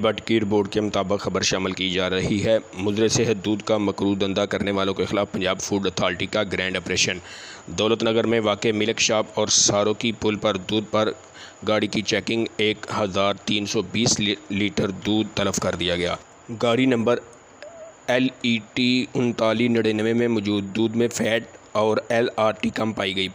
भट्ट की रिपोर्ट के मुताबिक खबर शामिल की जा रही है। मुजरे सेहत दूध का मकरू धंधा करने वालों के खिलाफ पंजाब फूड अथॉरिटी का ग्रैंड ऑपरेशन। दौलतनगर में वाक़े मिल्क शॉप और सारोकी पुल पर दूध पर गाड़ी की चेकिंग, 1320 लीटर दूध तलब कर दिया गया। गाड़ी नंबर LET 3999 में मौजूद दूध में फ़ैट और LRT कम पाई गई।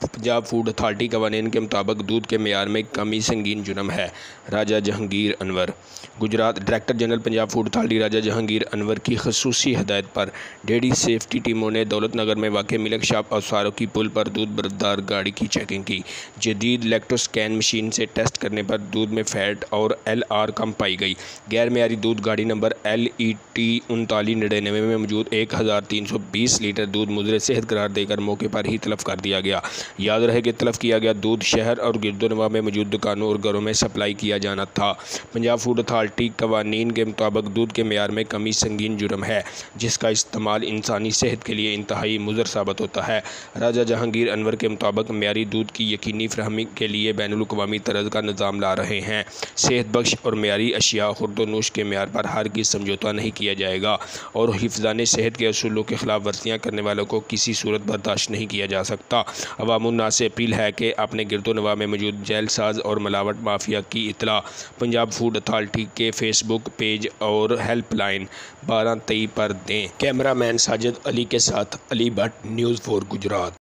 पंजाब फूड अथॉरिटी कवानीन के मुताबिक दूध के मेयार में कमी संगीन जुर्म है। Raja Jahangir Anwar, Gujrat. Director general Punjab food authority Raja Jahangir Anwar की खसूसी हदायत पर डेयरी सेफ्टी टीमों ने दौलतनगर में वाक़े मिल्क शॉप और सारोकी पुल पर दूध बरदार गाड़ी की चेकिंग की। जदीद इलेक्ट्रोस्कैन मशीन से टेस्ट करने पर दूध में फ़ैट और LR कम पाई गई। गैर मेयारी दूध गाड़ी नंबर LET 3999 में मौजूद 1320 लीटर दूध मुजरे सेहत करार देकर मौके पर ही तलब कर दिया गया। याद रहे कि तलब किया गया दूध शहर और गिरदोनवा में मौजूद दुकानों और घरों में सप्लाई किया जाना था। पंजाब फूड अथॉरिटी कवानीन के मुताबिक दूध के मेयार में कमी संगीन जुर्म है, जिसका इस्तेमाल इंसानी सेहत के लिए इंतहाई मुज़र साबित होता है। राजा जहांगीर अनवर के मुताबिक मेयारी दूध की यकीनी फरहमी के लिए बैनुल-अक़वामी तर्ज का निज़ाम ला रहे हैं। सेहत बख्श और मेयारी अशिया खुर्दोनूश के मेयार पर हरगिज़ समझौता नहीं किया जाएगा और हिफ़्ज़ाने सेहत के असूलों के खिलाफ वर्जियाँ करने वालों को किसी सूरत बर्दाश्त नहीं किया जा सकता। अवामुन्नास से अपील है कि अपने गिरदोनवा में मौजूद जेलसाज और मिलावट माफिया की इत्तला पंजाब फूड अथॉरिटी के फेसबुक पेज और हेल्पलाइन 1223 पर दें। कैमरामैन साजिद अली के साथ अली भट्ट, न्यूज़ 4 गुजरात।